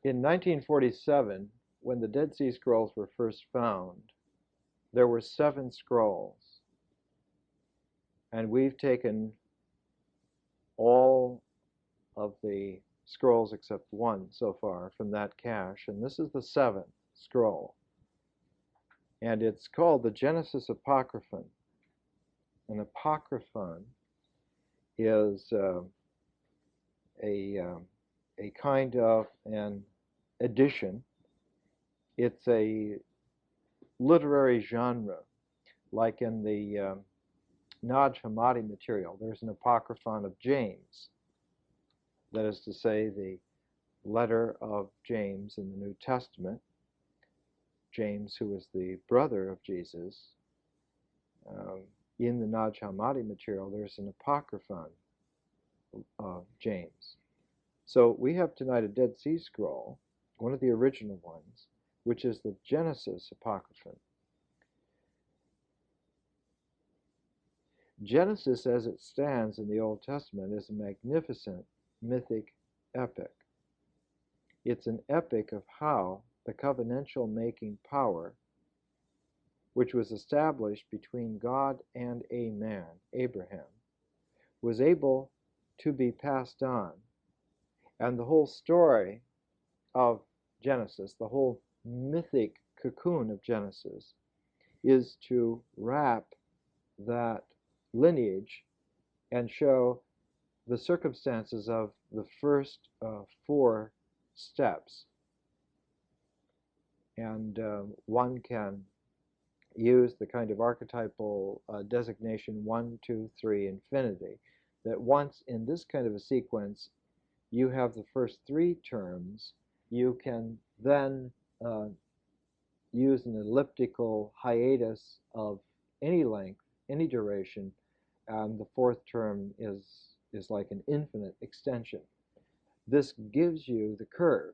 In 1947, when the Dead Sea Scrolls were first found, there were 7 scrolls. And we've taken all of the scrolls except one so far from that cache, and this is the 7th scroll. And it's called the Genesis Apocryphon. An apocryphon is a kind of an addition. It's a literary genre, like in the Naga Hamadi material. There's an Apocryphon of James. That is to say, the letter of James in the New Testament. James, who was the brother of Jesus. In the Naga Hamadi material, there's an Apocryphon of James. So we have tonight a Dead Sea Scroll, one of the original ones, which is the Genesis Apocryphon. Genesis, as it stands in the Old Testament, is a magnificent mythic epic. It's an epic of how the covenantal making power, which was established between God and a man, Abraham, was able to be passed on. And the whole story of Genesis, the whole mythic cocoon of Genesis, is to wrap that lineage and show the circumstances of the first 4 steps. And one can use the kind of archetypal designation 1, 2, 3, infinity, that once in this kind of a sequence you have the first 3 terms, you can then use an elliptical hiatus of any length, any duration, and the 4th term is like an infinite extension. This gives you the curve.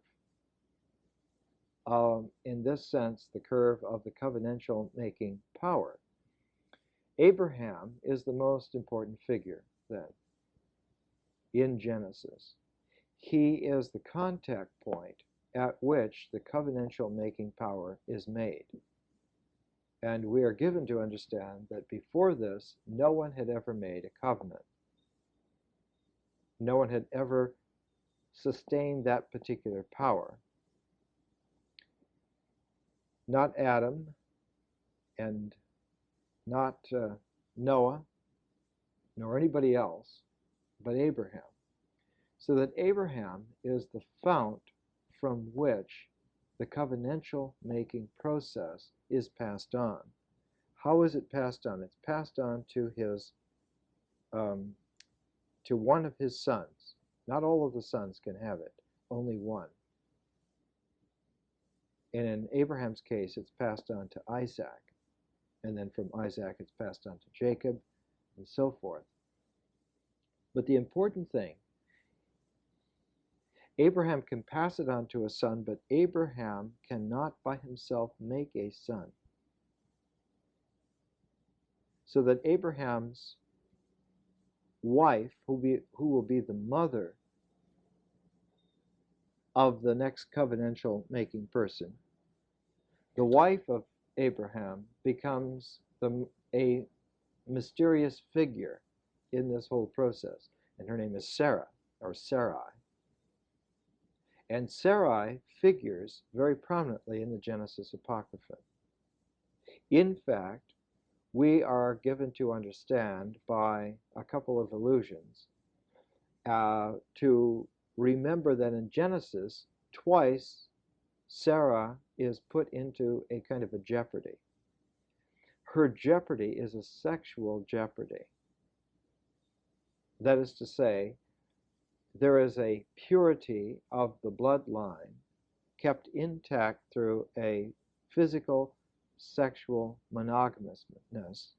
In this sense, the curve of the covenantal making power. Abraham is the most important figure then in Genesis. He is the contact point at which the covenantal making power is made. And we are given to understand that before this, no one had ever made a covenant. No one had ever sustained that particular power. Not Adam and not Noah, nor anybody else, but Abraham. So that Abraham is the fount from which the covenantal making process is passed on. How is it passed on? It's passed on to his, to one of his sons. Not all of the sons can have it, only one. And in Abraham's case, it's passed on to Isaac. And then from Isaac, it's passed on to Jacob, and so forth. But the important thing, Abraham can pass it on to a son, but Abraham cannot by himself make a son. So that Abraham's wife, who will be the mother of the next covenantal making person, the wife of Abraham becomes a mysterious figure in this whole process. And her name is Sarah, or Sarai. And Sarai figures very prominently in the Genesis Apocryphon. In fact, we are given to understand by a couple of allusions to remember that in Genesis, twice Sarah is put into a kind of a jeopardy. Her jeopardy is a sexual jeopardy. That is to say, there is a purity of the bloodline kept intact through a physical, sexual monogamousness,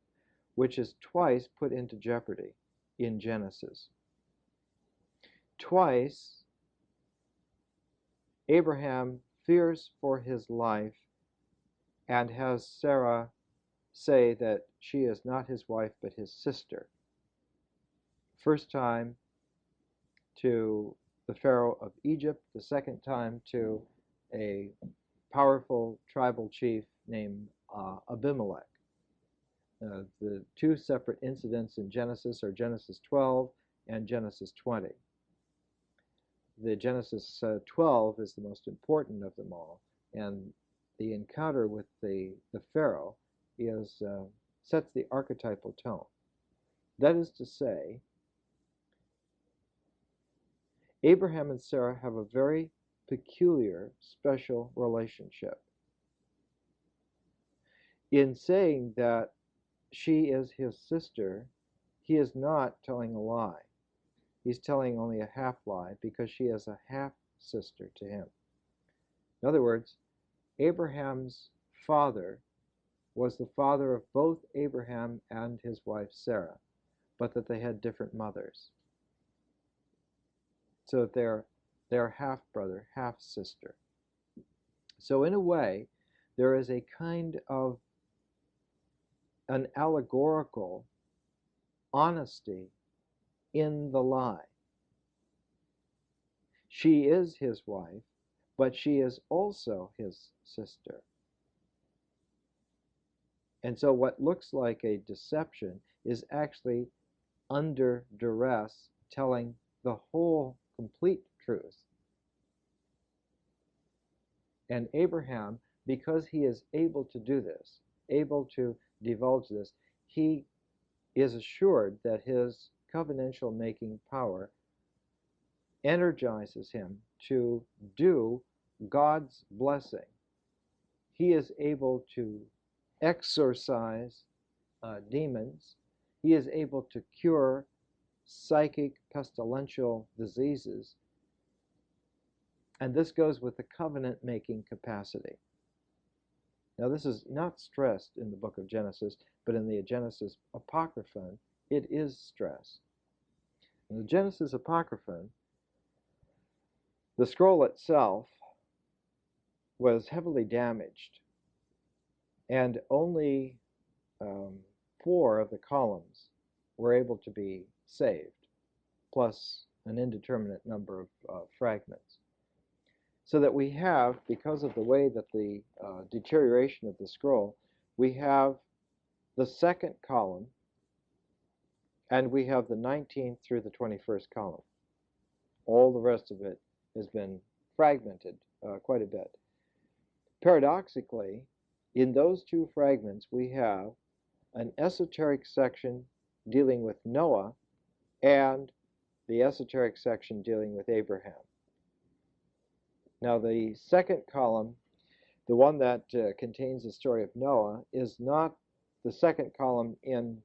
which is twice put into jeopardy in Genesis. Twice, Abraham fears for his life and has Sarah say that she is not his wife but his sister. First time to the Pharaoh of Egypt, the second time to a powerful tribal chief named Abimelech. The two separate incidents in Genesis are Genesis 12 and Genesis 20. The Genesis 12 is the most important of them all, and the encounter with the Pharaoh sets the archetypal tone. That is to say, Abraham and Sarah have a very peculiar, special relationship. In saying that she is his sister, he is not telling a lie. He's telling only a half lie because she is a half sister to him. In other words, Abraham's father was the father of both Abraham and his wife Sarah, but that they had different mothers. So that they're half brother, half sister. So in a way, there is a kind of an allegorical honesty in the lie. She is his wife, but she is also his sister. And so what looks like a deception is actually under duress telling the whole complete truth. And Abraham, because he is able to do this, able to divulge this, he is assured that his covenantal making power energizes him to do God's blessing. He is able to exorcise demons. He is able to cure psychic pestilential diseases. And this goes with the covenant-making capacity. Now, this is not stressed in the book of Genesis, but in the Genesis Apocryphon, it is stressed. In the Genesis Apocryphon, the scroll itself was heavily damaged, and only 4 of the columns were able to be saved, plus an indeterminate number of fragments. So that we have, because of the way that the deterioration of the scroll, we have the second column, and we have the 19th through the 21st column. All the rest of it has been fragmented quite a bit. Paradoxically, in those 2 fragments, we have an esoteric section dealing with Noah and the esoteric section dealing with Abraham. Now, the second column, the one that contains the story of Noah, is not the second column in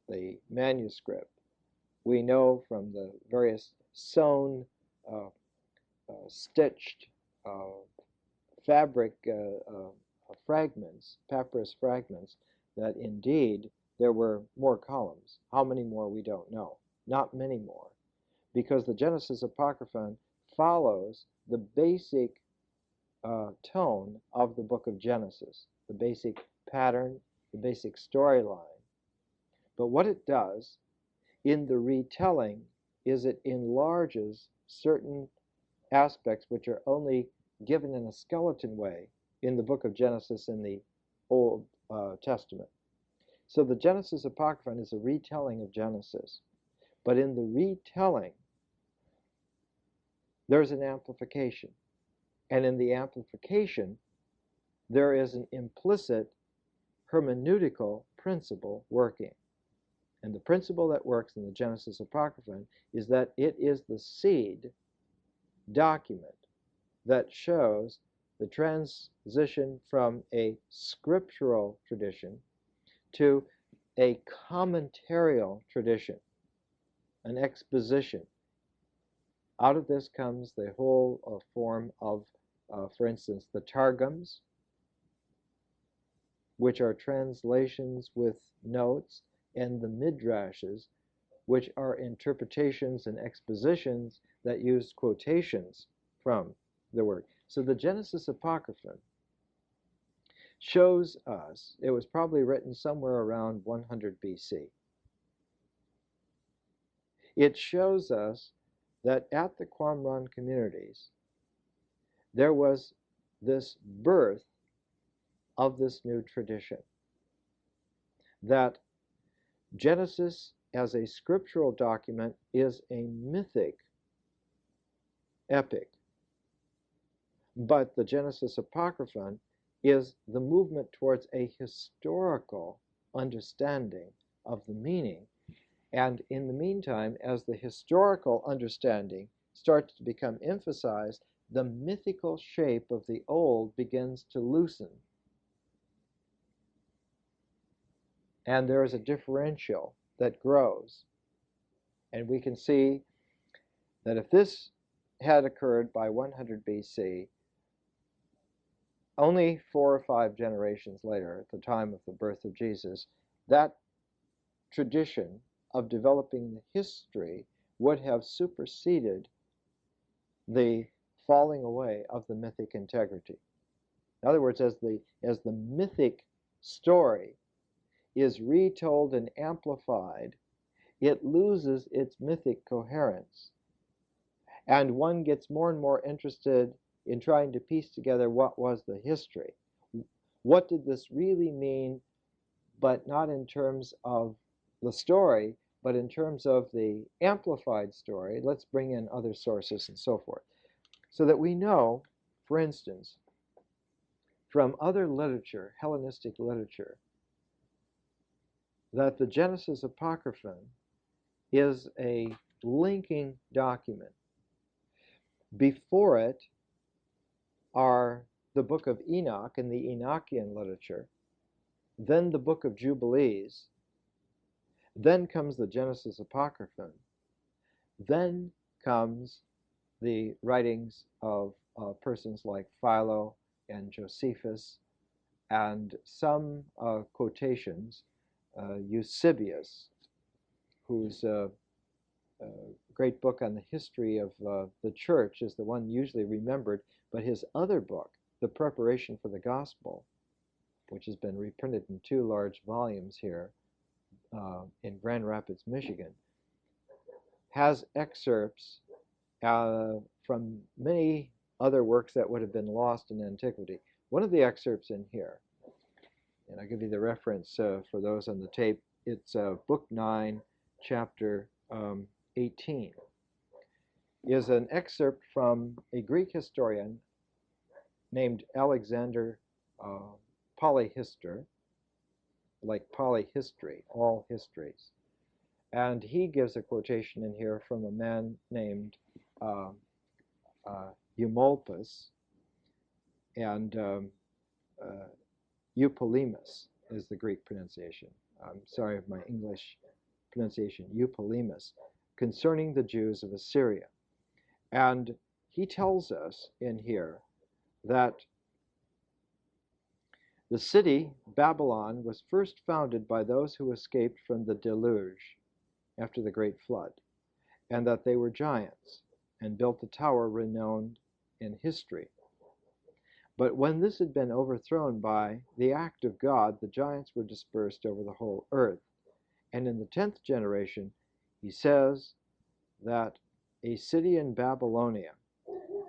the manuscript. We know from the various sewn, stitched fabric fragments, papyrus fragments, that indeed there were more columns. How many more, we don't know. Not many more, because the Genesis Apocryphon follows the basic tone of the book of Genesis, the basic pattern, the basic storyline. But what it does in the retelling is it enlarges certain aspects which are only given in a skeleton way in the book of Genesis in the Old Testament. So the Genesis Apocryphon is a retelling of Genesis. But in the retelling, there's an amplification. And in the amplification, there is an implicit hermeneutical principle working. And the principle that works in the Genesis Apocryphon is that it is the seed document that shows the transition from a scriptural tradition to a commentarial tradition, an exposition. Out of this comes the whole form of, for instance, the Targums, which are translations with notes, and the Midrashes, which are interpretations and expositions that use quotations from the word. So the Genesis Apocryphon shows us, it was probably written somewhere around 100 BC. It shows us that at the Qumran communities, there was this birth of this new tradition, that Genesis as a scriptural document is a mythic epic, but the Genesis Apocryphon is the movement towards a historical understanding of the meaning. And in the meantime, as the historical understanding starts to become emphasized, the mythical shape of the old begins to loosen. And there is a differential that grows. And we can see that if this had occurred by 100 BC, only 4 or 5 generations later, at the time of the birth of Jesus, that tradition of developing the history would have superseded the falling away of the mythic integrity. In other words, as the mythic story is retold and amplified, it loses its mythic coherence. And one gets more and more interested in trying to piece together what was the history. What did this really mean, but not in terms of the story, but in terms of the amplified story. Let's bring in other sources and so forth. So that we know, for instance, from other literature, Hellenistic literature, that the Genesis Apocryphon is a linking document. Before it are the book of Enoch and the Enochian literature, then the book of Jubilees, then comes the Genesis Apocryphon, then comes the writings of persons like Philo and Josephus, and some quotations, Eusebius, whose great book on the history of the church is the one usually remembered, but his other book, The Preparation for the Gospel, which has been reprinted in 2 large volumes here in Grand Rapids, Michigan, has excerpts from many other works that would have been lost in antiquity. One of the excerpts in here, and I'll give you the reference for those on the tape, it's Book 9, Chapter 18, is an excerpt from a Greek historian named Alexander Polyhistor, like polyhistory, all histories. And he gives a quotation in here from a man named Eumolpus, and Eupolemus is the Greek pronunciation. I'm sorry if my English pronunciation, Eupolemus, concerning the Jews of Assyria. And he tells us in here that the city, Babylon, was first founded by those who escaped from the deluge after the great flood, and that they were giants and built a tower renowned in history. But when this had been overthrown by the act of God, the giants were dispersed over the whole earth. And in the 10th generation, he says that a city in Babylonia,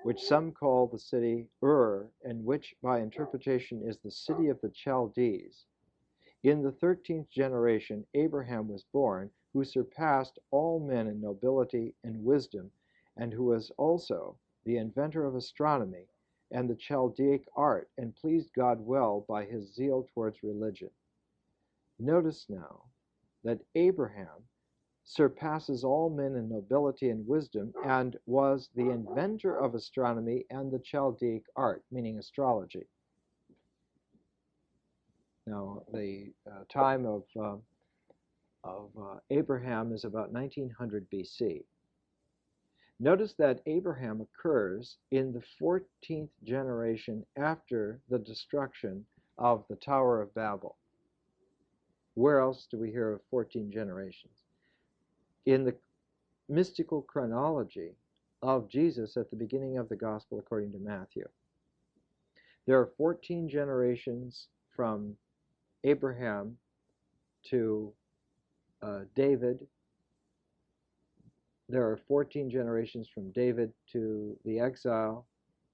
which some call the city Ur, and which by interpretation is the city of the Chaldees, in the 13th generation Abraham was born, who surpassed all men in nobility and wisdom, and who was also the inventor of astronomy and the Chaldaic art, and pleased God well by his zeal towards religion. Notice now that Abraham surpasses all men in nobility and wisdom, and was the inventor of astronomy and the Chaldaic art, meaning astrology. Now, the time of Abraham is about 1900 BC. Notice that Abraham occurs in the 14th generation after the destruction of the Tower of Babel. Where else do we hear of 14 generations? In the mystical chronology of Jesus at the beginning of the Gospel according to Matthew. There are 14 generations from Abraham to David, there are 14 generations from David to the exile.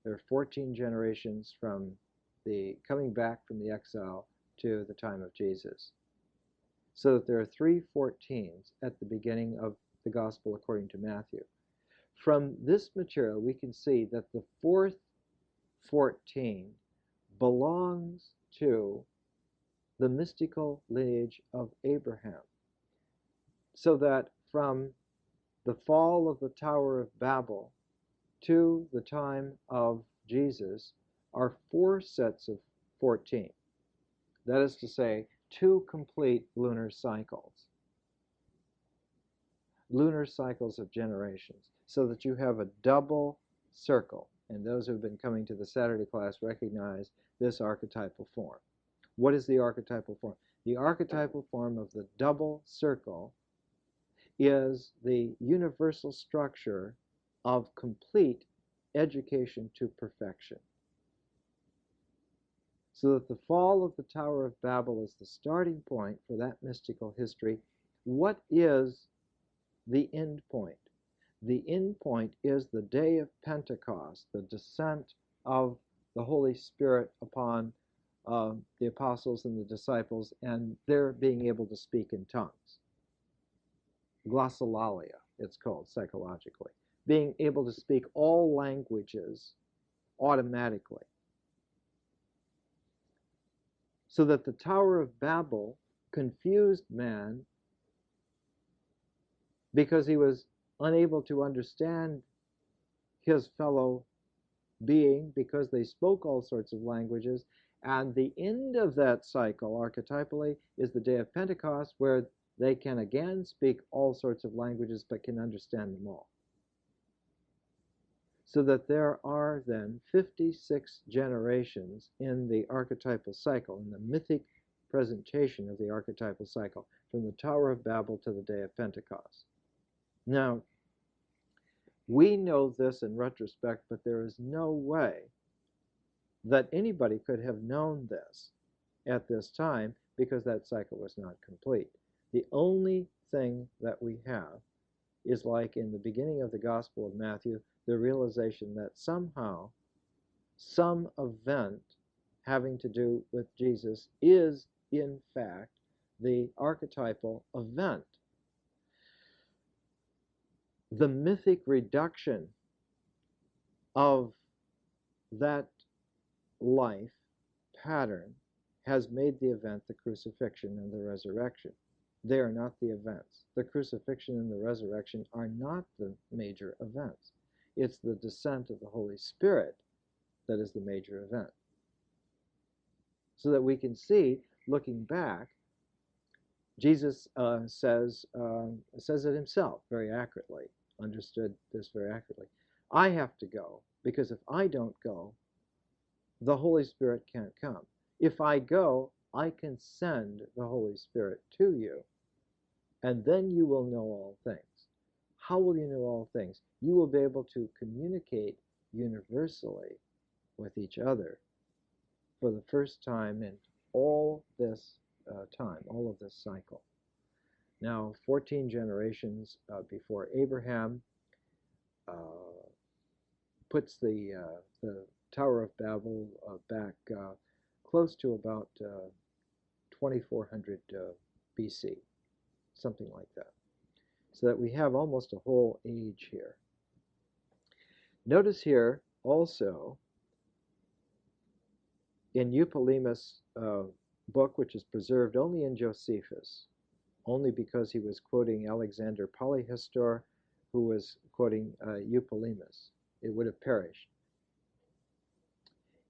There are 14 generations from the coming back from the exile to the time of Jesus. So that there are 3 14s at the beginning of the Gospel according to Matthew. From this material, we can see that the 4th 14 belongs to the mystical lineage of Abraham. So that from the fall of the Tower of Babel to the time of Jesus are 4 sets of 14. That is to say, 2 complete lunar cycles. Lunar cycles of generations, so that you have a double circle. And those who have been coming to the Saturday class recognize this archetypal form. What is the archetypal form? The archetypal form of the double circle is the universal structure of complete education to perfection. So that the fall of the Tower of Babel is the starting point for that mystical history. What is the end point? The end point is the day of Pentecost, the descent of the Holy Spirit upon the apostles and the disciples, and their being able to speak in tongues. Glossolalia, it's called psychologically. Being able to speak all languages automatically. So that the Tower of Babel confused man because he was unable to understand his fellow being because they spoke all sorts of languages. And the end of that cycle, archetypally, is the day of Pentecost, where they can again speak all sorts of languages but can understand them all. So that there are then 56 generations in the archetypal cycle, in the mythic presentation of the archetypal cycle, from the Tower of Babel to the day of Pentecost. Now, we know this in retrospect, but there is no way that anybody could have known this at this time because that cycle was not complete. The only thing that we have is, like in the beginning of the Gospel of Matthew, the realization that somehow some event having to do with Jesus is, in fact, the archetypal event. The mythic reduction of that life pattern has made the event the crucifixion and the resurrection. They are not the events. The crucifixion and the resurrection are not the major events. It's the descent of the Holy Spirit that is the major event. So that we can see, looking back, Jesus says it himself very accurately, understood this very accurately. I have to go, because if I don't go, the Holy Spirit can't come. If I go, I can send the Holy Spirit to you, and then you will know all things. How will you know all things? You will be able to communicate universally with each other for the first time in all this time, all of this cycle. Now, 14 generations before Abraham puts the Tower of Babel back close to about 2400 BC, something like that. So that we have almost a whole age here. Notice here also in Eupolemus' book, which is preserved only in Josephus, only because he was quoting Alexander Polyhistor, who was quoting Eupolemus. It would have perished.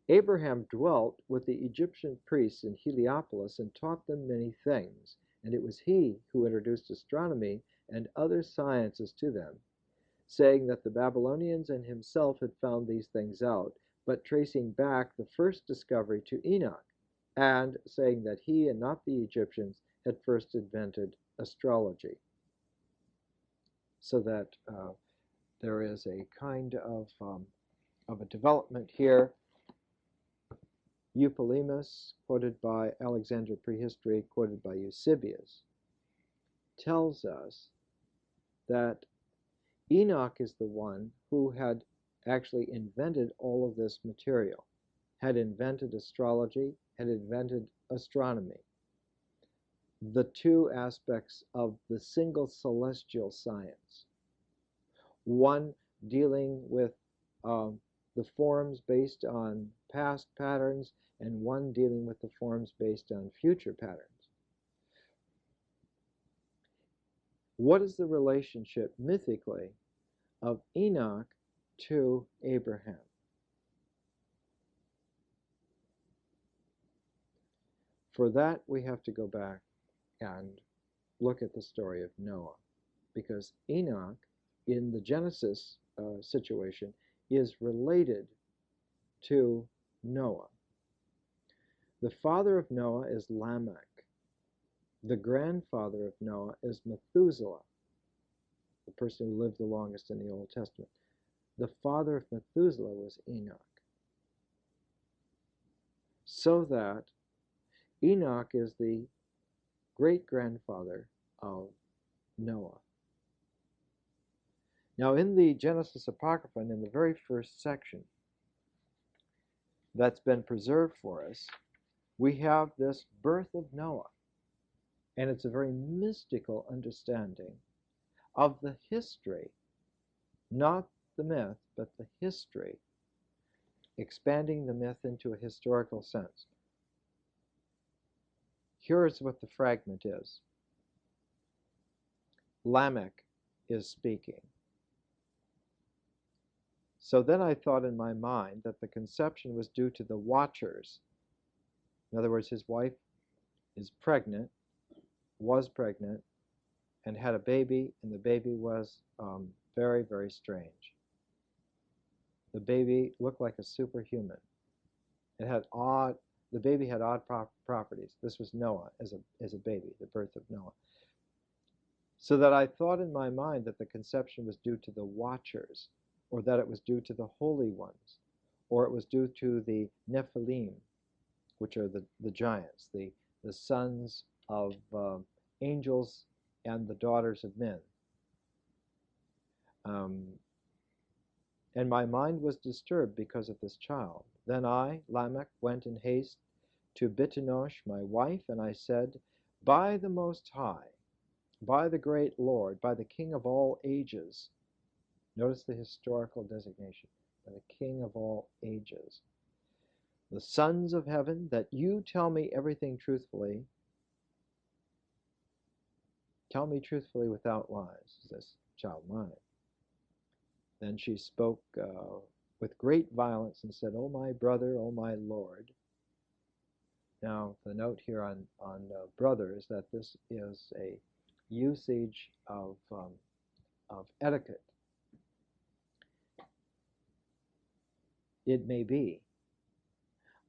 Abraham dwelt with the Egyptian priests in Heliopolis and taught them many things, and it was he who introduced astronomy and other sciences to them, saying that the Babylonians and himself had found these things out, but tracing back the first discovery to Enoch, and saying that he and not the Egyptians had first invented astrology. So that there is a kind of a development here. Eupolemus, quoted by Alexander Prehistory, quoted by Eusebius, tells us that Enoch is the one who had actually invented all of this material, had invented astrology, had invented astronomy, the two aspects of the single celestial science. One dealing with the forms based on past patterns, and one dealing with the forms based on future patterns. What is the relationship mythically of Enoch to Abraham? For that, we have to go back and look at the story of Noah, because Enoch, in the Genesis situation, is related to Noah. The father of Noah is Lamech. The grandfather of Noah is Methuselah, the person who lived the longest in the Old Testament. The father of Methuselah was Enoch. So that Enoch is the great-grandfather of Noah. Now, in the Genesis Apocryphon, in the very first section that's been preserved for us, we have this birth of Noah. And it's a very mystical understanding of the history, not the myth, but the history, expanding the myth into a historical sense. Here's what the fragment is. Lamech is speaking. So then I thought in my mind that the conception was due to the watchers. In other words, his wife is pregnant, was pregnant, and had a baby, and the baby was very, very strange. The baby looked like a superhuman. The baby had odd properties. This was Noah as a baby, the birth of Noah. So that I thought in my mind that the conception was due to the watchers, or that it was due to the holy ones, or it was due to the Nephilim, which are the giants, the sons of angels and the daughters of men. And my mind was disturbed because of this child. Then I, Lamech, went in haste to Bitanosh, my wife, and I said, by the Most High, by the great Lord, by the King of all ages. Notice the historical designation, by the King of all ages. The sons of heaven, that you tell me everything truthfully. Tell me truthfully without lies, is this child mine. Then she spoke with great violence and said, O my brother, O my Lord. Now, the note here on brother is that this is a usage of etiquette. It may be,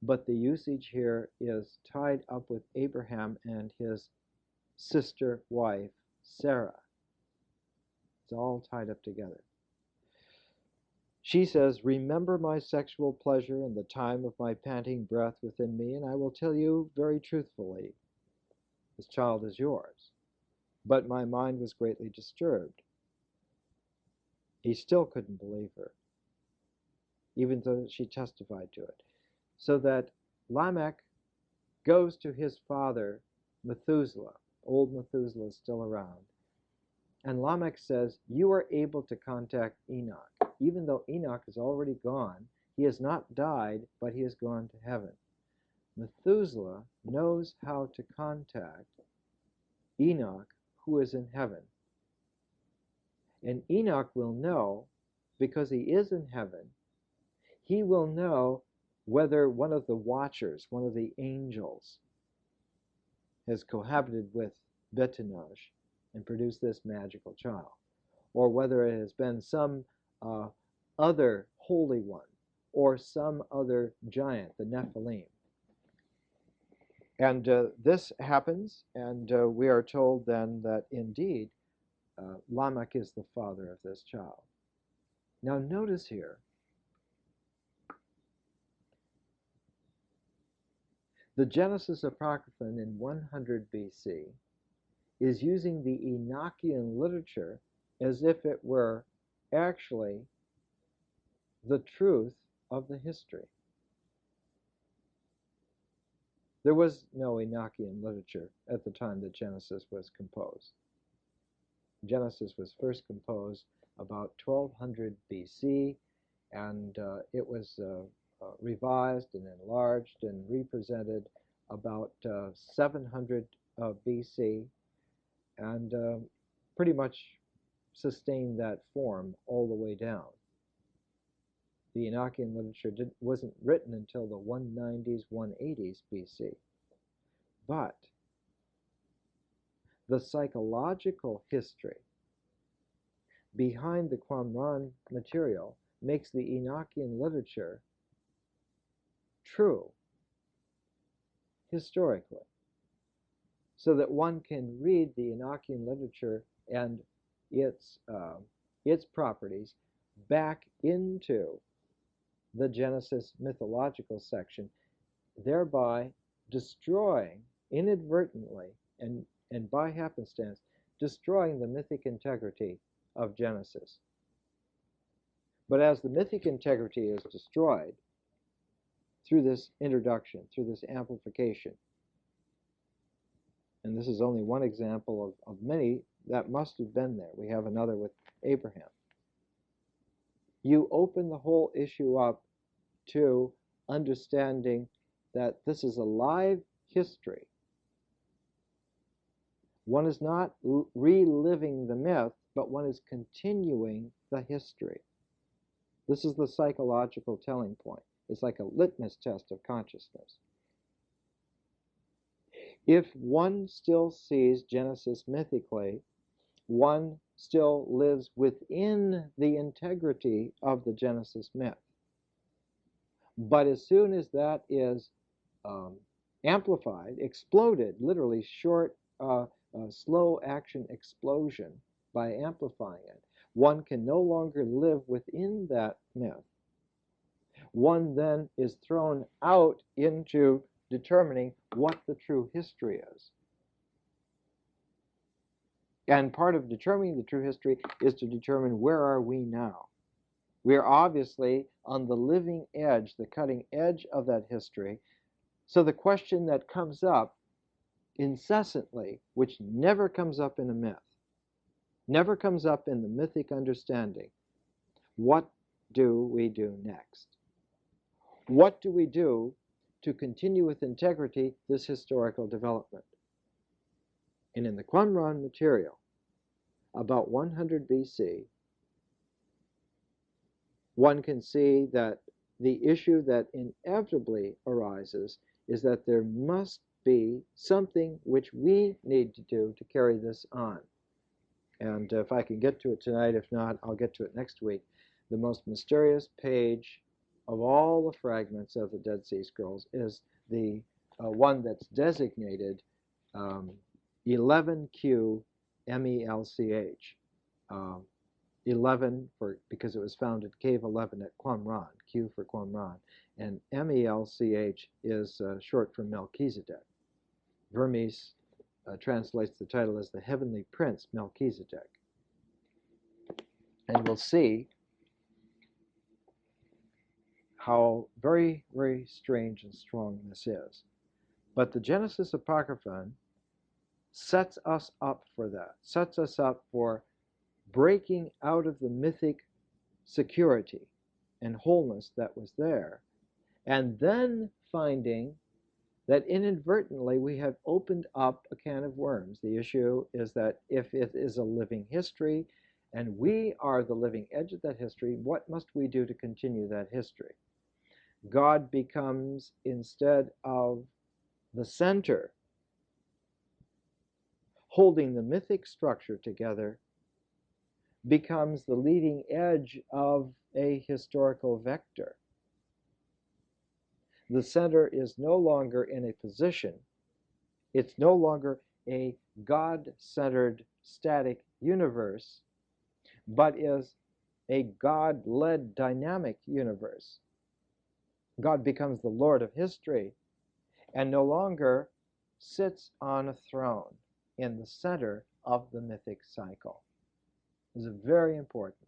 but the usage here is tied up with Abraham and his sister wife, Sarah. It's all tied up together. She says, remember my sexual pleasure and the time of my panting breath within me, and I will tell you very truthfully, this child is yours. But my mind was greatly disturbed. He still couldn't believe her, even though she testified to it. So that Lamech goes to his father, Methuselah. Old Methuselah is still around. And Lamech says, you are able to contact Enoch. Even though Enoch is already gone, he has not died, but he has gone to heaven. Methuselah knows how to contact Enoch, who is in heaven. And Enoch will know, because he is in heaven, he will know whether one of the watchers, one of the angels, has cohabited with Betanosh and produced this magical child, or whether it has been some other holy one, or some other giant, the Nephilim. And this happens, and we are told then that indeed Lamech is the father of this child. Now notice here, the Genesis Apocryphon in 100 BC is using the Enochian literature as if it were actually the truth of the history. There was no Enochian literature at the time that Genesis was composed. Genesis was first composed about 1200 BC, and it was revised and enlarged and represented about 700 BC, and pretty much sustained that form all the way down. The Enochian literature wasn't written until the 190s, 180s BC. But the psychological history behind the Qumran material makes the Enochian literature true historically, so that one can read the Enochian literature and its properties back into the Genesis mythological section, thereby destroying inadvertently and by happenstance, destroying the mythic integrity of Genesis. But as the mythic integrity is destroyed through this introduction, through this amplification, and this is only one example of many that must have been there. We have another with Abraham. You open the whole issue up to understanding that this is a live history. One is not reliving the myth, but one is continuing the history. This is the psychological telling point. It's like a litmus test of consciousness. If one still sees Genesis mythically, one still lives within the integrity of the Genesis myth. But as soon as that is amplified, exploded, literally short, slow action explosion by amplifying it, one can no longer live within that myth. One then is thrown out into determining what the true history is. And part of determining the true history is to determine where are we now. We are obviously on the living edge, the cutting edge of that history. So the question that comes up incessantly, which never comes up in a myth, never comes up in the mythic understanding, what do we do next? What do we do to continue with integrity this historical development? And in the Qumran material, about 100 BC, one can see that the issue that inevitably arises is that there must be something which we need to do to carry this on. And if I can get to it tonight, if not, I'll get to it next week. The most mysterious page of all the fragments of the Dead Sea Scrolls is the one that's designated 11Q MELCH. 11 because it was found at Cave 11 at Qumran, Q for Qumran, and MELCH is short for Melchizedek. Vermes translates the title as the Heavenly Prince Melchizedek. And we'll see how very, very strange and strong this is. But the Genesis Apocryphon sets us up for that, sets us up for breaking out of the mythic security and wholeness that was there, and then finding that inadvertently we have opened up a can of worms. The issue is that if it is a living history and we are the living edge of that history, what must we do to continue that history? God becomes, instead of the center, holding the mythic structure together, becomes the leading edge of a historical vector. The center is no longer in a position, it's no longer a God-centered static universe, but is a God-led dynamic universe. God becomes the Lord of history and no longer sits on a throne in the center of the mythic cycle. This is very important.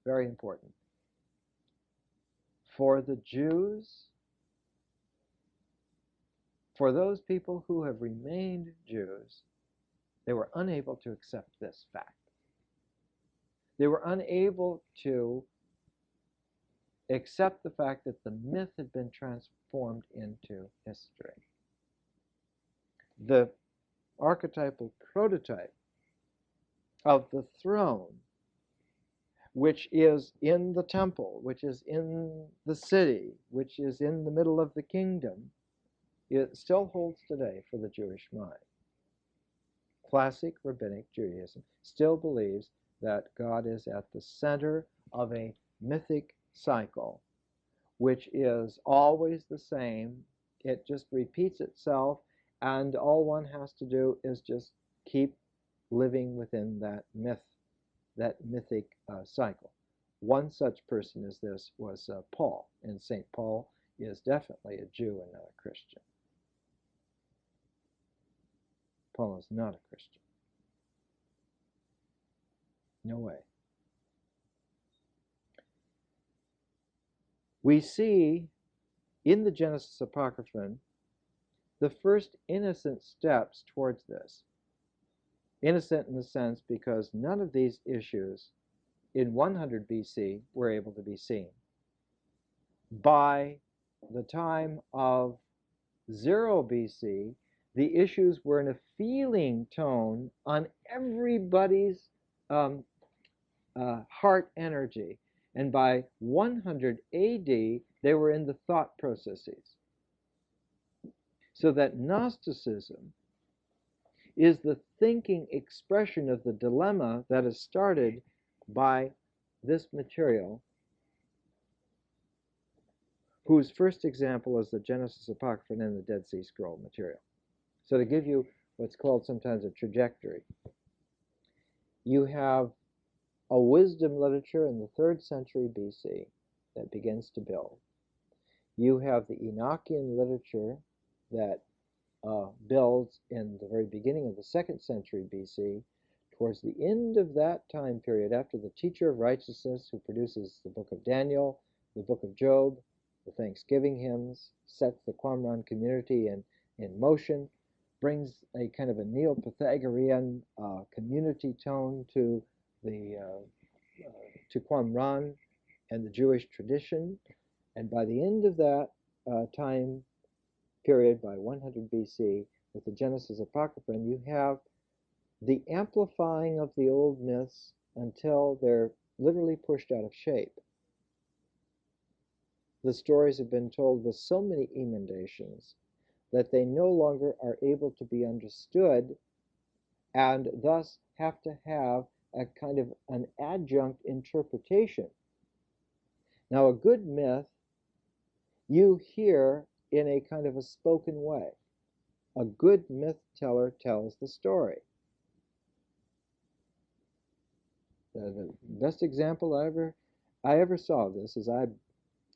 very important. For the Jews, for those people who have remained Jews, they were unable to accept this fact. They were unable to accept the fact that the myth had been transformed into history. The archetypal prototype of the throne, which is in the temple, which is in the city, which is in the middle of the kingdom, it still holds today for the Jewish mind. Classic rabbinic Judaism still believes that God is at the center of a mythic cycle, which is always the same. It just repeats itself, and all one has to do is just keep living within that myth, that mythic cycle. One such person as this was Paul, and St. Paul is definitely a Jew and not a Christian. Paul is not a Christian. No way. We see in the Genesis Apocryphon the first innocent steps towards this. Innocent in the sense because none of these issues in 100 BC were able to be seen. By the time of 0 BC, the issues were in a feeling tone on everybody's heart energy. And by 100 AD, they were in the thought processes. So that Gnosticism is the thinking expression of the dilemma that is started by this material, whose first example is the Genesis Apocryphon and the Dead Sea Scroll material. So to give you what's called sometimes a trajectory, you have a wisdom literature in the 3rd century BC that begins to build. You have the Enochian literature that builds in the very beginning of the 2nd century BC. Towards the end of that time period, after the teacher of righteousness who produces the book of Daniel, the book of Job, the Thanksgiving hymns, sets the Qumran community in motion, brings a kind of a Neo-Pythagorean community tone to Qumran and the Jewish tradition. And by the end of that time period, by 100 BC, with the Genesis Apocryphon, you have the amplifying of the old myths until they're literally pushed out of shape. The stories have been told with so many emendations that they no longer are able to be understood, and thus have to have a kind of an adjunct interpretation. Now, a good myth you hear in a kind of a spoken way. A good myth teller tells the story. The best example I ever saw of this is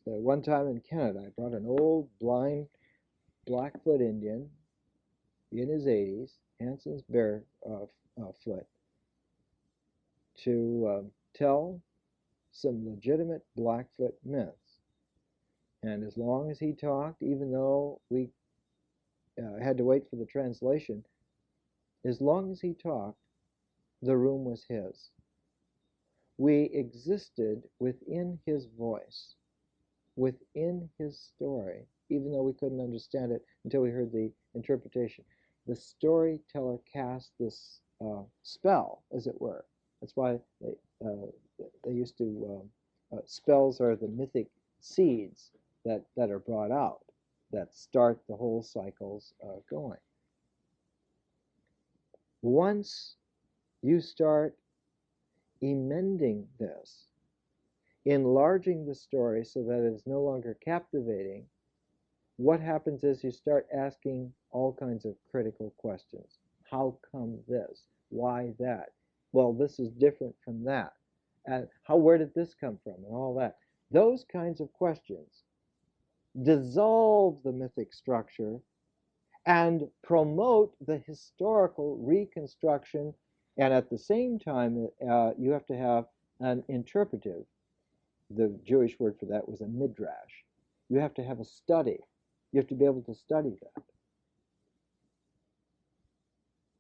one time in Canada, I brought an old blind Blackfoot Indian in his 80s, Hanson's barefoot, to tell some legitimate Blackfoot myths. And as long as he talked, even though we had to wait for the translation, as long as he talked, the room was his. We existed within his voice, within his story, even though we couldn't understand it until we heard the interpretation. The storyteller cast this spell, as it were. That's why they used to, spells are the mythic seeds that are brought out, that start the whole cycles going. Once you start emending this, enlarging the story so that it is no longer captivating, what happens is you start asking all kinds of critical questions. How come this? Why that? Well, this is different from that. And where did this come from? And all that. Those kinds of questions dissolve the mythic structure and promote the historical reconstruction, and at the same time you have to have an interpretive The Jewish word for that was a midrash. You have to have a study. You have to be able to study that.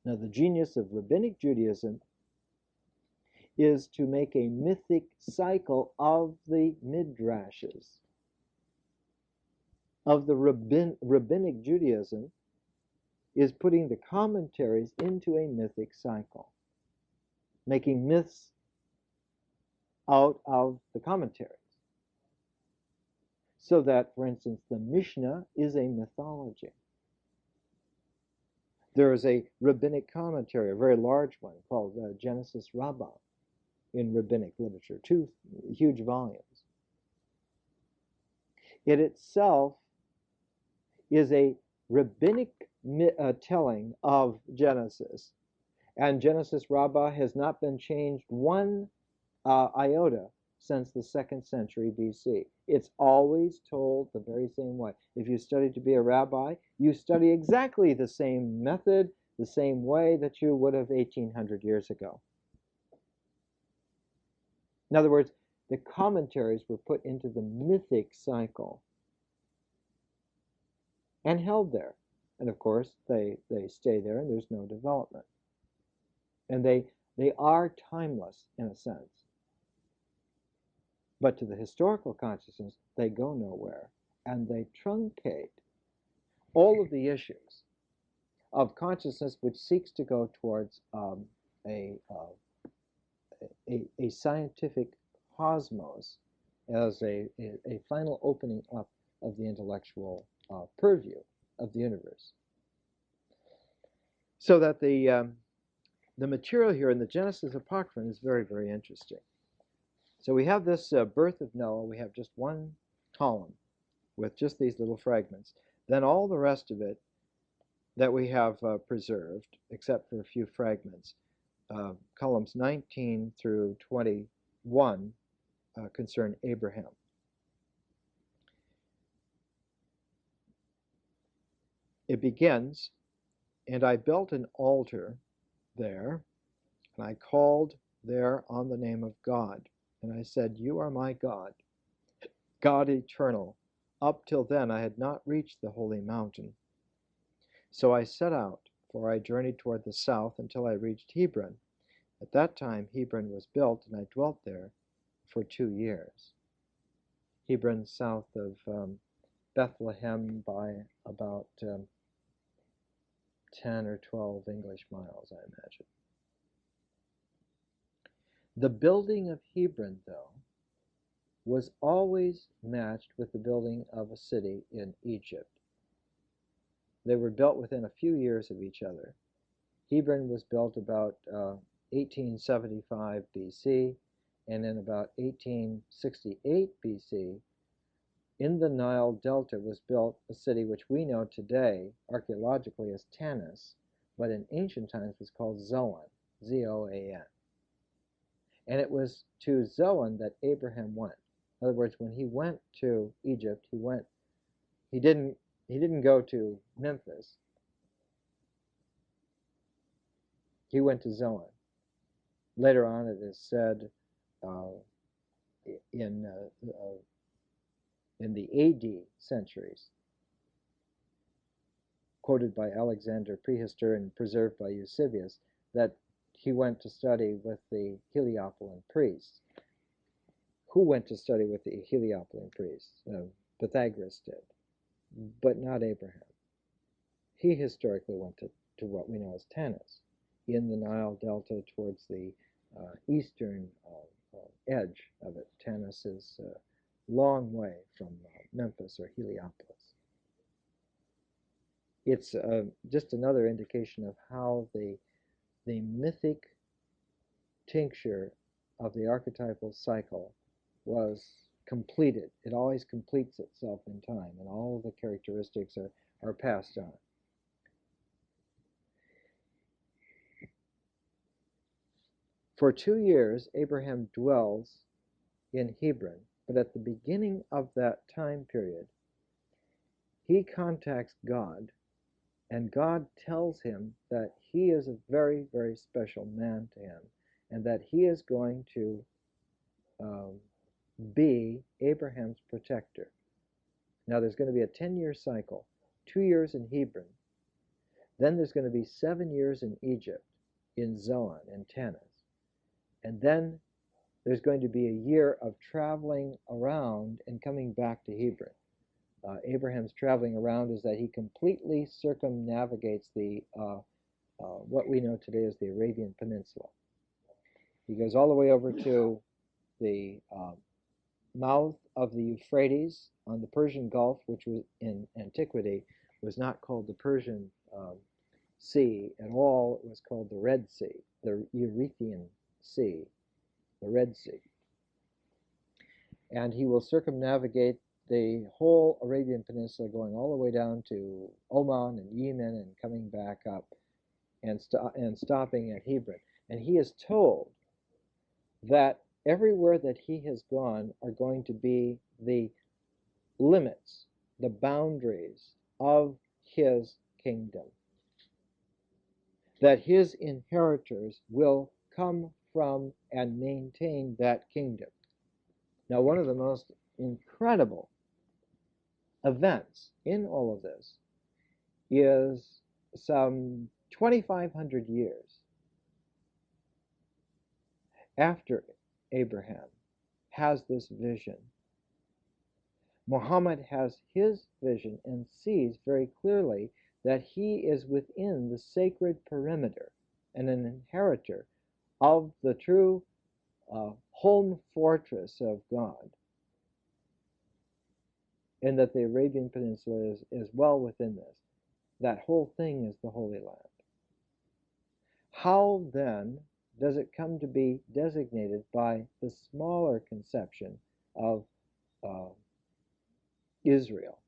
Now, the genius of Rabbinic Judaism is to make a mythic cycle of the midrashes. Of the Rabbinic Judaism is putting the commentaries into a mythic cycle, making myths out of the commentaries. So that, for instance, the Mishnah is a mythology. There is a rabbinic commentary, a very large one, called Genesis Rabbah in rabbinic literature, 2 huge volumes. It itself is a rabbinic telling of Genesis, and Genesis Rabbah has not been changed one iota since the 2nd century BC. It's always told the very same way. If you study to be a rabbi, you study exactly the same method, the same way that you would have 1800 years ago. In other words, the commentaries were put into the mythic cycle and held there. And of course, they stay there and there's no development. And they are timeless in a sense. But to the historical consciousness, they go nowhere, and they truncate all of the issues of consciousness which seeks to go towards a scientific cosmos as a final opening up of the intellectual purview of the universe. So that the material here in the Genesis Apocryphon is very, very interesting. So we have this birth of Noah. We have just one column with just these little fragments. Then all the rest of it that we have preserved, except for a few fragments, columns 19 through 21 concern Abraham. It begins, "And I built an altar there, and I called there on the name of God. And I said, You are my God, God eternal. Up till then I had not reached the holy mountain. So I set out, for I journeyed toward the south until I reached Hebron. At that time Hebron was built, and I dwelt there for 2 years." Hebron, south of Bethlehem by about 10 or 12 English miles, I imagine. The building of Hebron, though, was always matched with the building of a city in Egypt. They were built within a few years of each other. Hebron was built about 1875 BC, and in about 1868 BC, in the Nile Delta was built a city which we know today archaeologically as Tanis, but in ancient times was called Zoan, Z-O-A-N. And it was to Zoan that Abraham went. In other words, when he went to Egypt, he didn't go to Memphis. He went to Zoan. Later on, it is said in the AD centuries, quoted by Alexander Prehistor and preserved by Eusebius, that he went to study with the Heliopolis priests. Who went to study with the Heliopolis priests? Pythagoras did, but not Abraham. He historically went to what we know as Tanis, in the Nile Delta towards the eastern edge of it. Tanis is a long way from Memphis or Heliopolis. It's just another indication of how the mythic tincture of the archetypal cycle was completed. It always completes itself in time, and all of the characteristics are passed on. For 2 years, Abraham dwells in Hebron, but at the beginning of that time period, he contacts God, and God tells him that he is a very, very special man to him, and that he is going to be Abraham's protector. Now there's going to be a 10-year cycle, 2 years in Hebron. Then there's going to be 7 years in Egypt, in Zoan and Tanis. And then there's going to be a year of traveling around and coming back to Hebron. Abraham's traveling around is that he completely circumnavigates the what we know today as the Arabian Peninsula. He goes all the way over to the mouth of the Euphrates on the Persian Gulf, which was in antiquity was not called the Persian Sea at all. It was called the Red Sea, the Erythraean Sea, the Red Sea. And he will circumnavigate the whole Arabian Peninsula, going all the way down to Oman and Yemen and coming back up and stopping at Hebron. And he is told that everywhere that he has gone are going to be the limits, the boundaries of his kingdom. That his inheritors will come from and maintain that kingdom. Now, one of the most incredible events in all of this is some 2,500 years after Abraham has this vision. Muhammad has his vision and sees very clearly that he is within the sacred perimeter and an inheritor of the true home fortress of God, and that the Arabian Peninsula is well within this. That whole thing is the Holy Land. How then does it come to be designated by the smaller conception of Israel?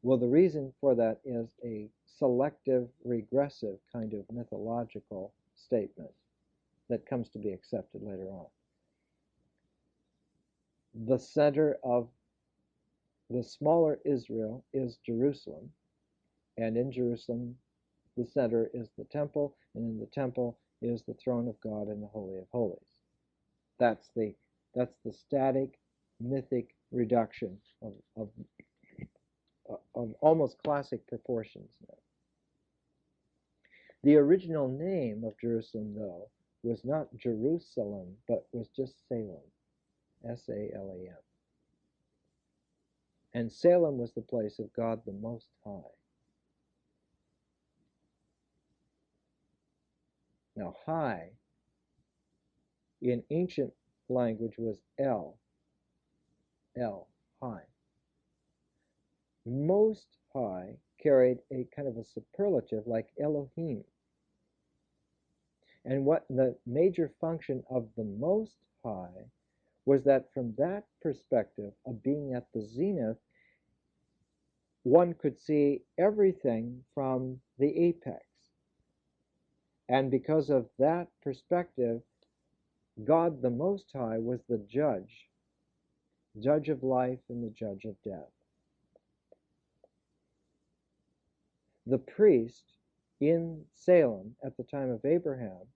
Well, the reason for that is a selective, regressive kind of mythological statement that comes to be accepted later on. The center of the smaller Israel is Jerusalem, and in Jerusalem the center is the temple, and in the temple is the throne of God and the Holy of Holies. That's the static, mythic reduction of almost classic proportions now. The original name of Jerusalem, though, was not Jerusalem, but was just Salem, S-A-L-A-M. And Salem was the place of God the Most High. Now, high in ancient language was El, high. Most High carried a kind of a superlative like Elohim. And what the major function of the Most High was that from that perspective of being at the zenith, one could see everything from the apex. And because of that perspective, God the Most High was the judge of life and the judge of death. The priest in Salem at the time of Abraham,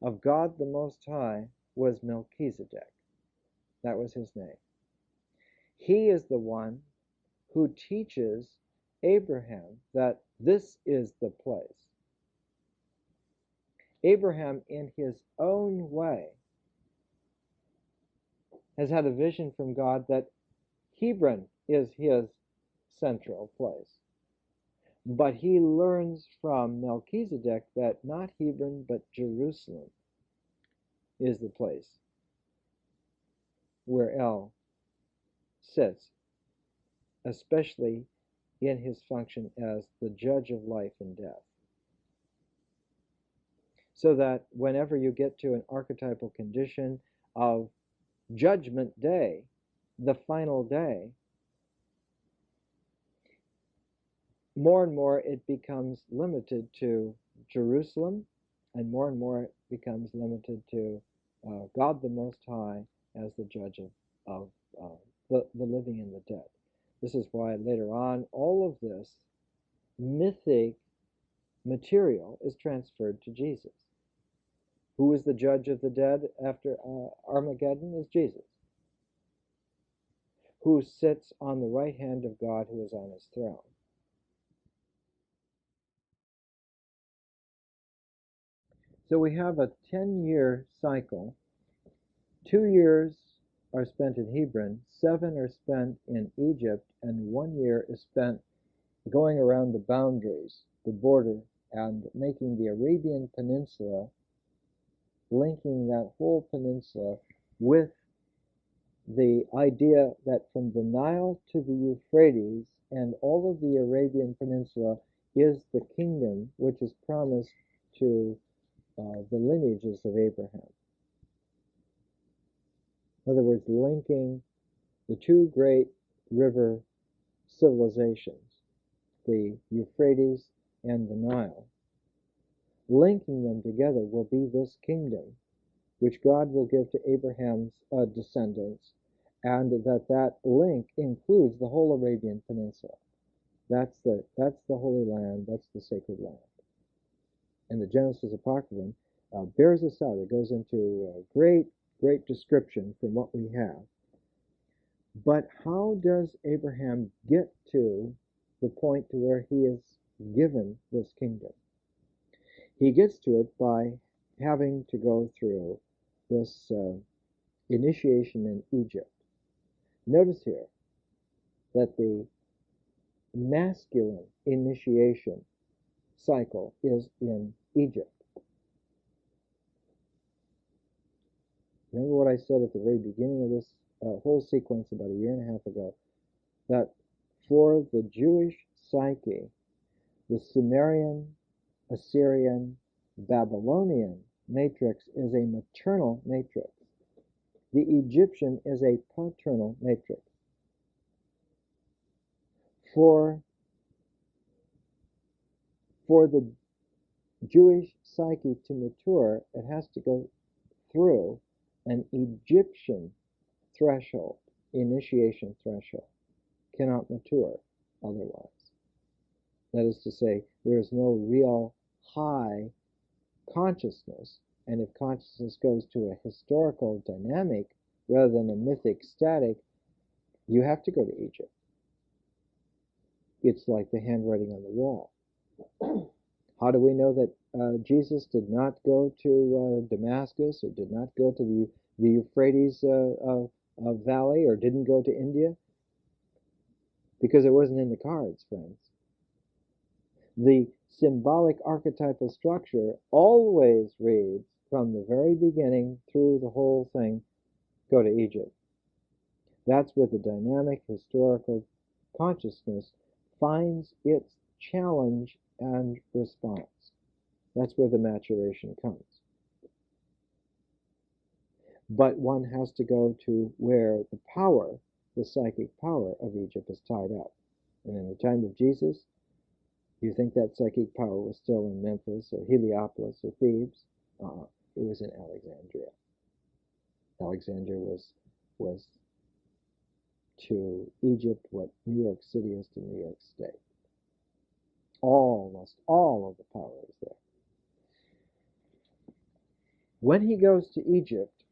of God the Most High, was Melchizedek. That was his name. He is the one who teaches Abraham that this is the place. Abraham, in his own way, has had a vision from God that Hebron is his central place. But he learns from Melchizedek that not Hebron, but Jerusalem is the place where El sits, especially in his function as the judge of life and death. So that whenever you get to an archetypal condition of Judgment Day, the final day, more and more it becomes limited to Jerusalem, and more it becomes limited to God the Most High as the judge of the living and the dead. This is why later on all of this mythic material is transferred to Jesus. Who is the judge of the dead after Armageddon? Is Jesus, who sits on the right hand of God, who is on his throne. So we have a 10-year cycle. 2 years are spent in Hebron, 7 are spent in Egypt, and 1 year is spent going around the boundaries, the border, and making the Arabian Peninsula, linking that whole peninsula with the idea that from the Nile to the Euphrates and all of the Arabian Peninsula is the kingdom which is promised to the lineages of Abraham. In other words, linking the two great river civilizations, the Euphrates and the Nile. Linking them together will be this kingdom which God will give to Abraham's descendants, and that link includes the whole Arabian Peninsula. That's the Holy Land, that's the sacred land. And the Genesis Apocryphon bears this out. It goes into great description from what we have. But how does Abraham get to the point to where he is given this kingdom? He gets to it by having to go through this initiation in Egypt. Notice here that the masculine initiation cycle is in Egypt. Remember what I said at the very beginning of this whole sequence about a year and a half ago, that for the Jewish psyche, the Sumerian, Assyrian, Babylonian matrix is a maternal matrix. The Egyptian is a paternal matrix. For the Jewish psyche to mature, it has to go through an Egyptian threshold, initiation threshold. Cannot mature otherwise. That is to say, there is no real high consciousness, and if consciousness goes to a historical dynamic rather than a mythic static, you have to go to Egypt. It's like the handwriting on the wall. How do we know that Jesus did not go to Damascus or did not go to the Euphrates Valley or didn't go to India? Because it wasn't in the cards, friends. The symbolic archetypal structure always reads from the very beginning through the whole thing, go to Egypt. That's where the dynamic historical consciousness finds its challenge and response. That's where the maturation comes. But one has to go to where the power, the psychic power of Egypt is tied up. And in the time of Jesus, do you think that psychic power was still in Memphis or Heliopolis or Thebes? It was in Alexandria. Alexandria was to Egypt what New York City is to New York State. Almost all of the power is there. When he goes to Egypt,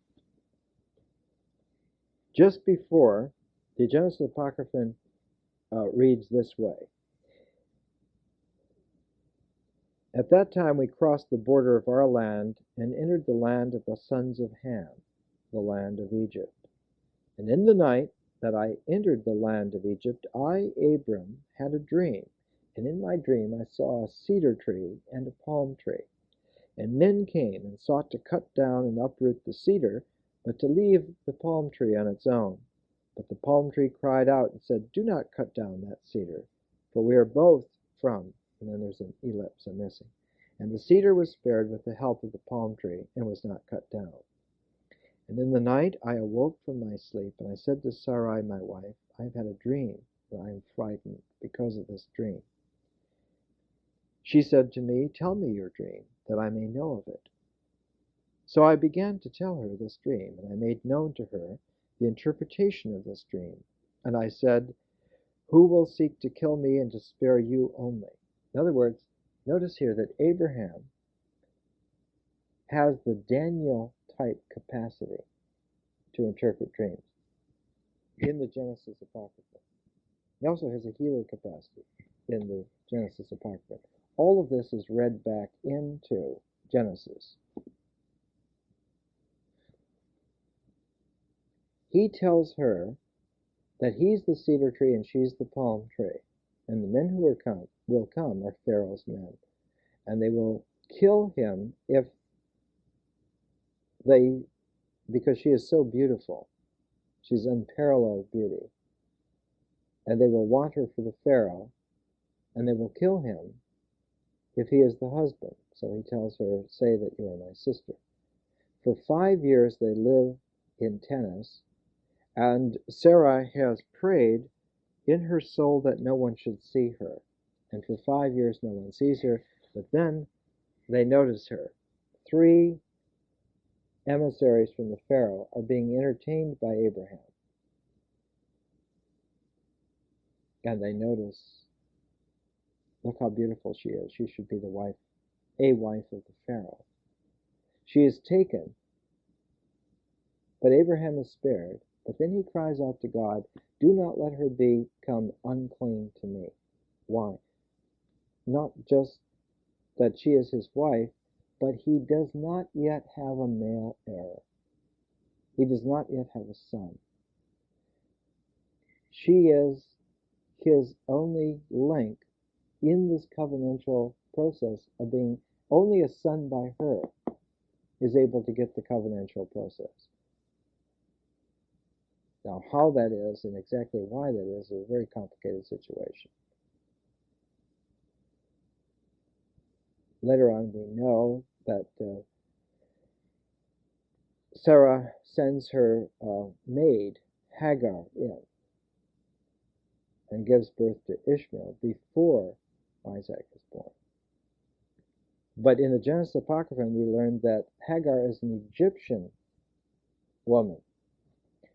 just before, the Genesis Apocryphon reads this way. At that time we crossed the border of our land and entered the land of the sons of Ham, the land of Egypt. And in the night that I entered the land of Egypt, I, Abram, had a dream. And in my dream I saw a cedar tree and a palm tree. And men came and sought to cut down and uproot the cedar, but to leave the palm tree on its own. But the palm tree cried out and said, do not cut down that cedar, for we are both from, and then there's an ellipse, a missing. And the cedar was spared with the help of the palm tree and was not cut down. And in the night I awoke from my sleep, and I said to Sarai, my wife, I have had a dream, and I am frightened because of this dream. She said to me, tell me your dream, that I may know of it. So I began to tell her this dream, and I made known to her the interpretation of this dream. And I said, who will seek to kill me and to spare you only? In other words, notice here that Abraham has the Daniel-type capacity to interpret dreams in the Genesis Apocrypha. He also has a healer capacity in the Genesis Apocrypha. All of this is read back into Genesis. He tells her that he's the cedar tree and she's the palm tree. And the men who will come are Pharaoh's men. And they will kill him because she is so beautiful. She's unparalleled beauty. And they will want her for the Pharaoh, and they will kill him if he is the husband. So he tells her, say that you are my sister. For 5 years they live in Tennis, and Sarai has prayed in her soul that no one should see her. And for 5 years no one sees her, but then they notice her. 3 emissaries from the Pharaoh are being entertained by Abraham. And they notice, look how beautiful she is. She should be a wife of the Pharaoh. She is taken, but Abraham is spared. But then he cries out to God, do not let her become unclean to me. Why? Not just that she is his wife, but he does not yet have a male heir. He does not yet have a son. She is his only link in this covenantal process of being only a son by her is able to get the covenantal process. Now, how that is and exactly why that is a very complicated situation. Later on, we know that Sarah sends her maid, Hagar, in and gives birth to Ishmael before Isaac is born. But in the Genesis Apocryphon, we learn that Hagar is an Egyptian woman.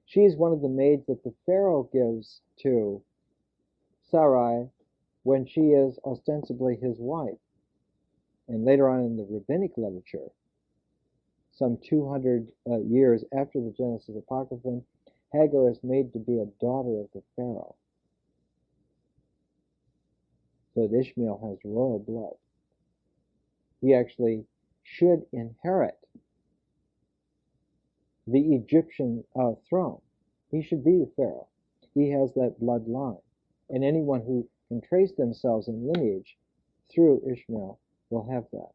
She is one of the maids that the Pharaoh gives to Sarai when she is ostensibly his wife. And later on in the rabbinic literature, some 200 years after the Genesis Apocryphon, Hagar is made to be a daughter of the Pharaoh. So that Ishmael has royal blood. He actually should inherit the Egyptian throne. He should be the Pharaoh. He has that bloodline. And anyone who can trace themselves in lineage through Ishmael will have that.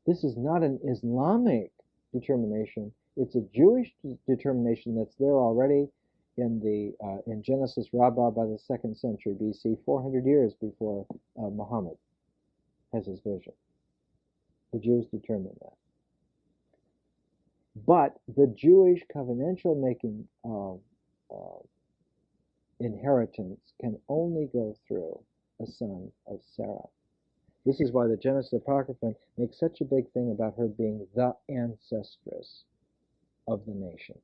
This is not an Islamic determination. It's a Jewish determination that's there already in Genesis Rabbah by the 2nd century BC, 400 years before Muhammad has his vision. The Jews determined that. But the Jewish covenantal making inheritance can only go through a son of Sarah. This is why the Genesis Apocryphon makes such a big thing about her being the ancestress of the nation.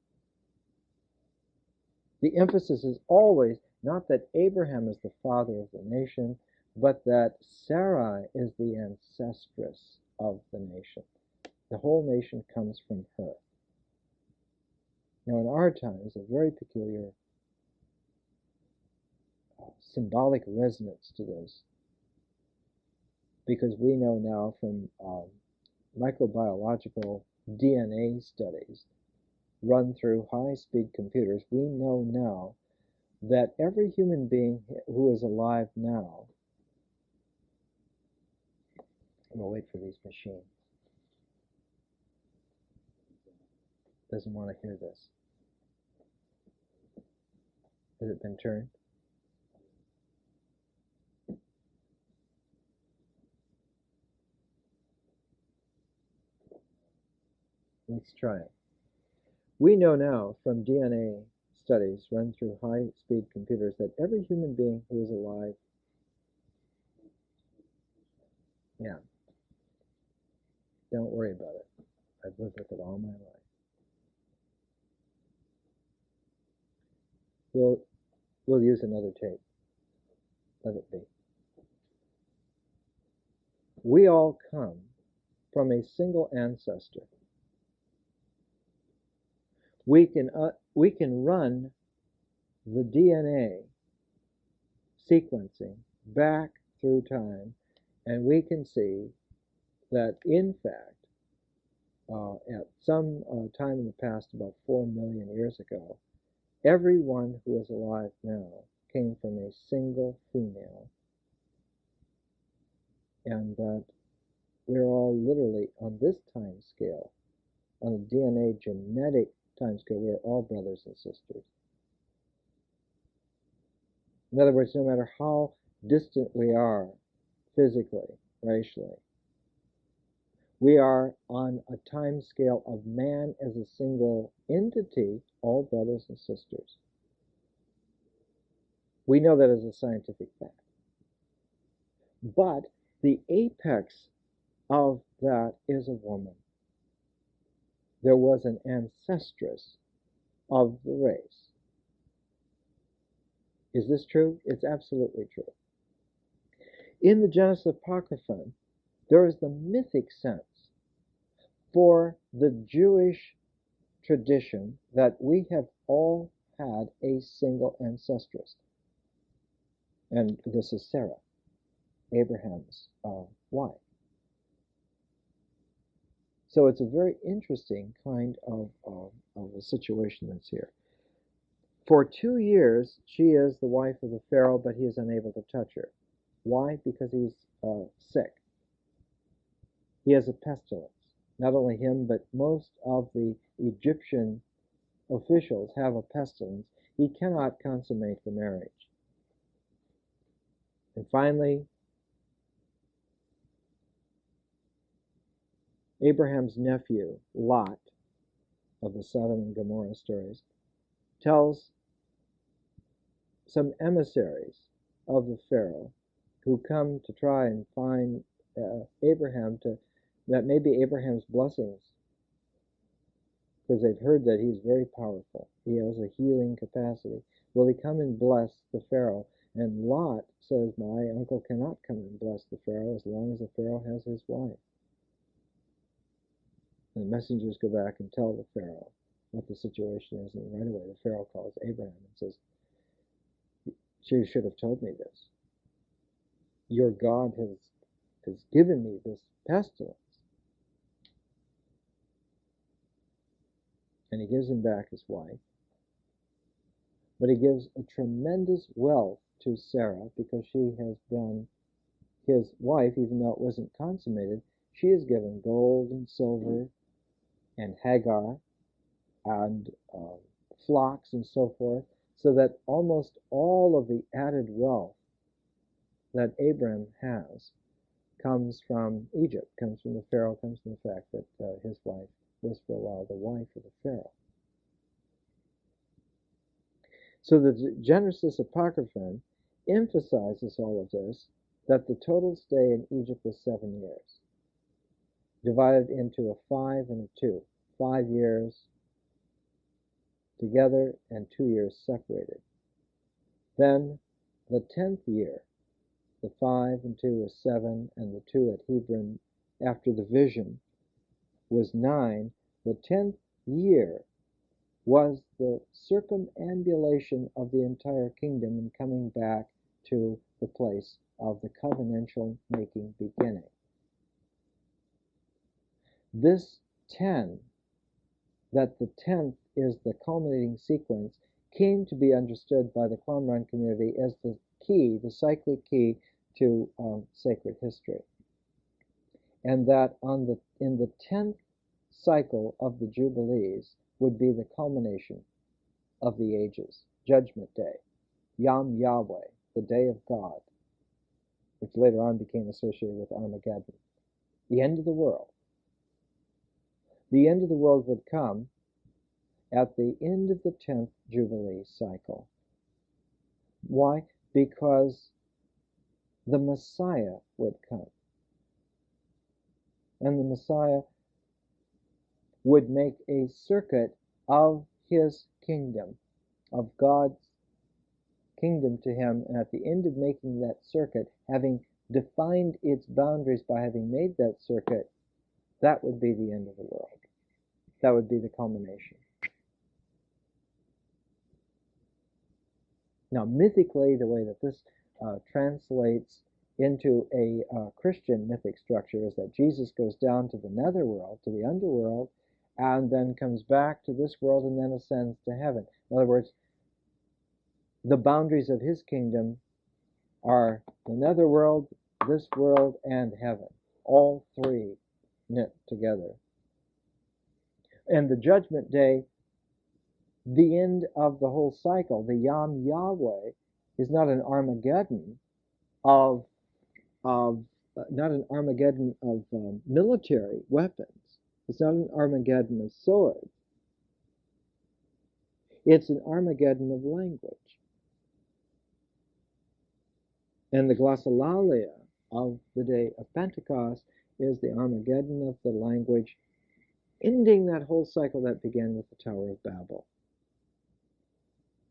The emphasis is always not that Abraham is the father of the nation, but that Sarai is the ancestress of the nation. The whole nation comes from her. Now in our times, a very peculiar symbolic resonance to this, because we know now from microbiological DNA studies run through high-speed computers, we know now that every human being who is alive now, I'm going to wait for these machines. Doesn't want to hear this. Has it been turned? Let's try it. We know now from DNA studies run through high-speed computers that every human being who is alive, don't worry about it. I've lived with it all my life. We'll use another tape. Let it be. We all come from a single ancestor. We can run the DNA sequencing back through time, and we can see that, in fact, at some time in the past, about 4 million years ago, everyone who is alive now came from a single female, and that we're all literally on this time scale, on a DNA genetic time scale, we're all brothers and sisters. In other words, no matter how distant we are physically, racially, we are on a time scale of man as a single entity, all brothers and sisters. We know that as a scientific fact. But the apex of that is a woman. There was an ancestress of the race. Is this true? It's absolutely true. In the Genesis Apocryphon, there is the mythic sense for the Jewish tradition that we have all had a single ancestress. And this is Sarah, Abraham's wife. So it's a very interesting kind of a situation that's here. For 2 years, she is the wife of the Pharaoh, but he is unable to touch her. Why? Because he's sick. He has a pestilence. Not only him, but most of the Egyptian officials have a pestilence. He cannot consummate the marriage. And finally, Abraham's nephew, Lot, of the Sodom and Gomorrah stories, tells some emissaries of the Pharaoh who come to try and find Abraham, that maybe Abraham's blessings, because they've heard that he's very powerful. He has a healing capacity. Will he come and bless the Pharaoh? And Lot says, my uncle cannot come and bless the Pharaoh as long as the Pharaoh has his wife. And the messengers go back and tell the Pharaoh what the situation is, and right away the Pharaoh calls Abraham and says, you should have told me this. Your God has given me this pestilence. And he gives him back his wife. But he gives a tremendous wealth to Sarah because she has been his wife, even though it wasn't consummated. She is given gold and silver and Hagar and flocks and so forth, so that almost all of the added wealth that Abram has comes from Egypt, comes from the Pharaoh, comes from the fact that his wife was for a while the wife of the Pharaoh. So the Genesis Apocryphon emphasizes all of this, that the total stay in Egypt was 7 years, divided into a 5 and a 2. 5 years together and 2 years separated. Then the 10th year, the 5 and 2 was 7, and the 2 at Hebron after the vision was 9. The 10th year was the circumambulation of the entire kingdom and coming back to the place of the covenantal making beginning. This 10, that the 10th is the culminating sequence, came to be understood by the Qumran community as the key, the cyclic key to sacred history. And that in the 10th cycle of the Jubilees would be the culmination of the ages, Judgment Day, Yom Yahweh, the Day of God, which later on became associated with Armageddon, the end of the world. The end of the world would come at the end of the 10th Jubilee cycle. Why? Because the Messiah would come. And the Messiah would make a circuit of his kingdom, of God's kingdom to him, and at the end of making that circuit, having defined its boundaries by having made that circuit, that would be the end of the world. That would be the culmination. Now, mythically, the way that this translates into a Christian mythic structure is that Jesus goes down to the netherworld, to the underworld, and then comes back to this world and then ascends to heaven. In other words, the boundaries of his kingdom are the netherworld, this world, and heaven. All three knit together. And the judgment day, the end of the whole cycle, the Yam Yahweh, is not an Armageddon of military weapons. It's not an Armageddon of swords. It's an Armageddon of language. And the glossolalia of the day of Pentecost is the Armageddon of the language, ending that whole cycle that began with the Tower of Babel,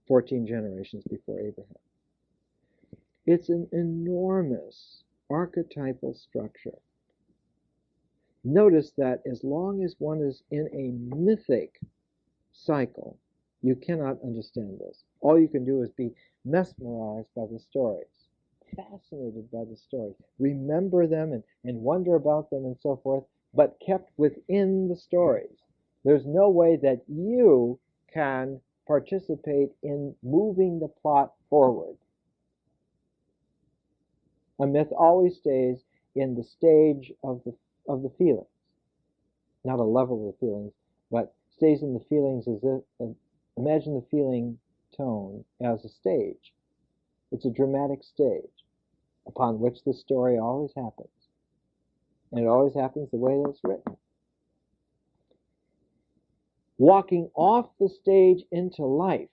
14 generations before Abraham. It's an enormous archetypal structure. Notice that as long as one is in a mythic cycle, you cannot understand this. All you can do is be mesmerized by the stories, fascinated by the stories, remember them and wonder about them and so forth, but kept within the stories. There's no way that you can participate in moving the plot forward. A myth always stays in the stage of the feelings, not a level of the feelings, but stays in the feelings as if, imagine the feeling tone as a stage. It's a dramatic stage upon which the story always happens. And it always happens the way that it's written. Walking off the stage into life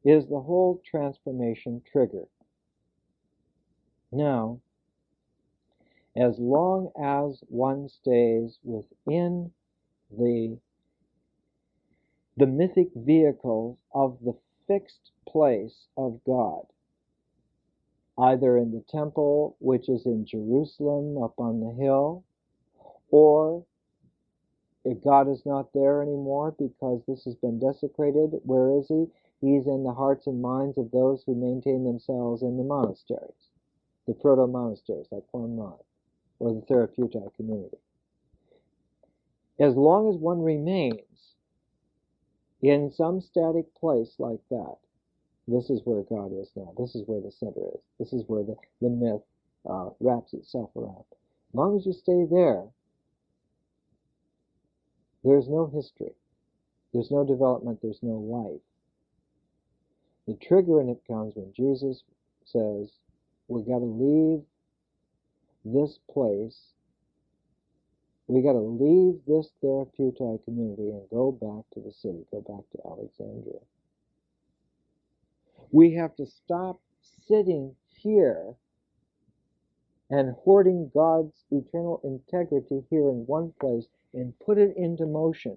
is the whole transformation trigger. Now, as long as one stays within the mythic vehicles of the fixed place of God, either in the temple, which is in Jerusalem up on the hill, or if God is not there anymore because this has been desecrated, where is he? He's in the hearts and minds of those who maintain themselves in the monasteries, the proto-monasteries like Qumran, or the Therapeutae community. As long as one remains in some static place like that, this is where God is now. This is where the center is. This is where the myth wraps itself around. As long as you stay there, there's no history. There's no development. There's no life. The trigger in it comes when Jesus says, we got to leave this place. We got to leave this Therapeutae community and go back to the city, go back to Alexandria. We have to stop sitting here and hoarding God's eternal integrity here in one place and put it into motion.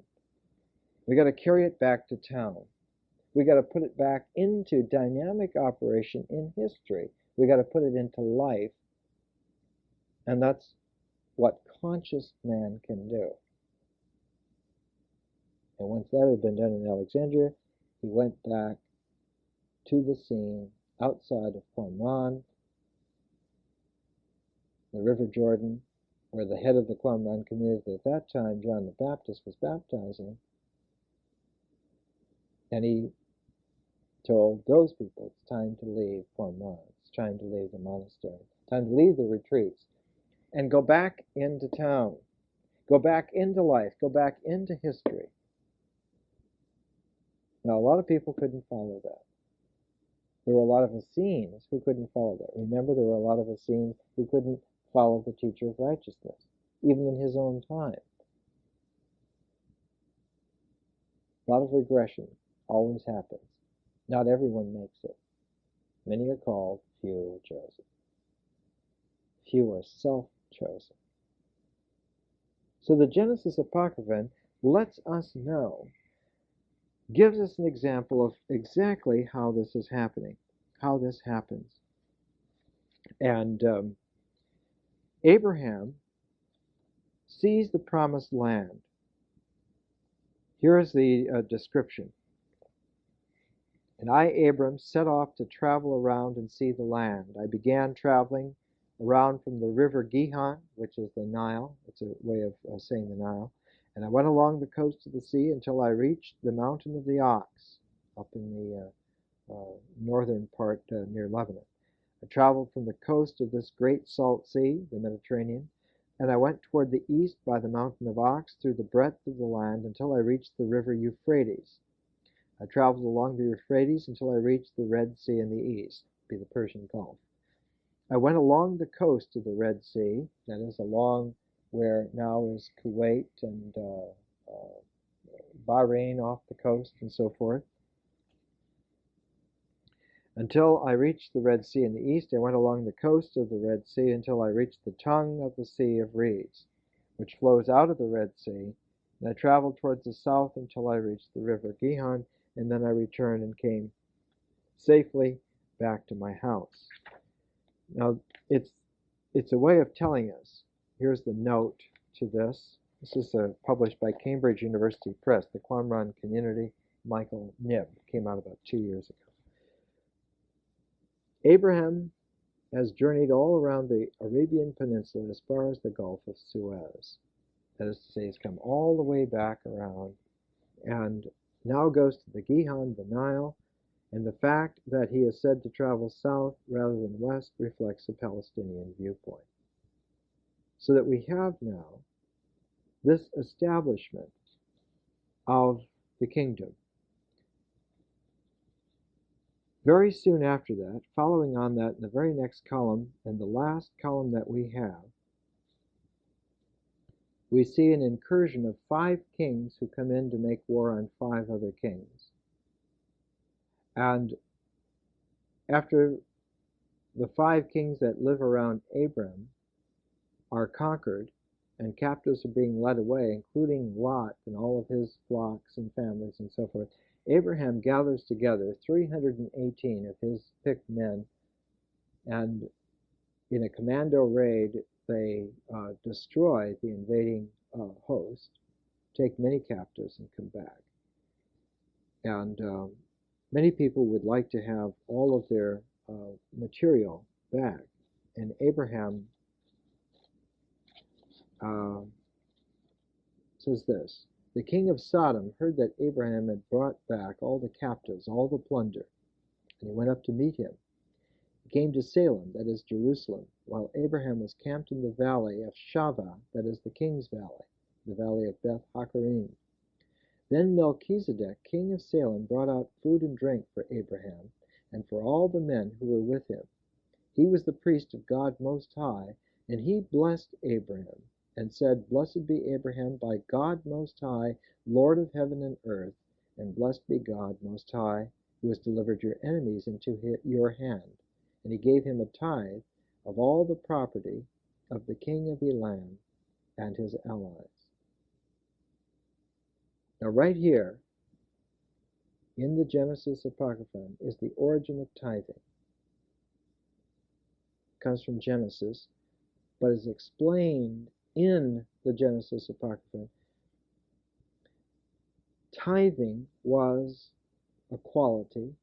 We got to carry it back to town. We got to put it back into dynamic operation in history. We got to put it into life. And that's what conscious man can do. And once that had been done in Alexandria, he went back to the scene outside of Qumran, the River Jordan, where the head of the Qumran community at that time, John the Baptist, was baptizing. And he told those people, it's time to leave Qumran. It's time to leave the monastery. Time to leave the retreats and go back into town. Go back into life. Go back into history. Now, a lot of people couldn't follow that. There were a lot of Essenes who couldn't follow that. Remember, there were a lot of Essenes who couldn't follow the teacher of righteousness, even in his own time. A lot of regression always happens. Not everyone makes it. Many are called, few are chosen. Few are self-chosen. So the Genesis Apocryphon lets us know, gives us an example of exactly how this is happening, how this happens. And Abraham sees the promised land. Here is the description. And I, Abram, set off to travel around and see the land. I began traveling around from the river Gihon, which is the Nile. It's a way of saying the Nile. And I went along the coast of the sea until I reached the mountain of the Ox, up in the northern part near Lebanon. I traveled from the coast of this great salt sea, the Mediterranean, and I went toward the east by the mountain of Ox through the breadth of the land until I reached the river Euphrates. I traveled along the Euphrates until I reached the Red Sea in the east, be the Persian Gulf. I went along the coast of the Red Sea, that is along where now is Kuwait and Bahrain off the coast and so forth, until I reached the Red Sea in the east. I went along the coast of the Red Sea until I reached the tongue of the Sea of Reeds, which flows out of the Red Sea, and I traveled towards the south until I reached the river Gihon, and then I returned and came safely back to my house. Now, it's a way of telling us. Here's the note to this. This is published by Cambridge University Press, the Qumran Community. Michael Nibb came out about 2 years ago. Abraham has journeyed all around the Arabian Peninsula as far as the Gulf of Suez. That is to say, he's come all the way back around and now goes to the Gihon, the Nile, and the fact that he is said to travel south rather than west reflects a Palestinian viewpoint. So that we have now this establishment of the kingdom. Very soon after that, following on that in the very next column, and the last column that we have, we see an incursion of 5 kings who come in to make war on 5 other kings. And after the 5 kings that live around Abram are conquered and captives are being led away, including Lot and all of his flocks and families and so forth, Abraham gathers together 318 of his picked men, and in a commando raid, they destroy the invading host, take many captives, and come back. And many people would like to have all of their material back. And Abraham says this: the king of Sodom heard that Abraham had brought back all the captives, all the plunder, and he went up to meet him. He came to Salem, that is Jerusalem, while Abraham was camped in the valley of Shavah, that is the king's valley, the valley of Beth Hakarim. Then Melchizedek, king of Salem, brought out food and drink for Abraham and for all the men who were with him. He was the priest of God Most High, and he blessed Abraham and said, Blessed be Abraham by God Most High, Lord of heaven and earth, and blessed be God Most High, who has delivered your enemies into your hand. And he gave him a tithe of all the property of the king of Elam and his allies. Now right here, in the Genesis Apocryphon, is the origin of tithing. It comes from Genesis, but is explained in the Genesis Apocryphon. Tithing was a quality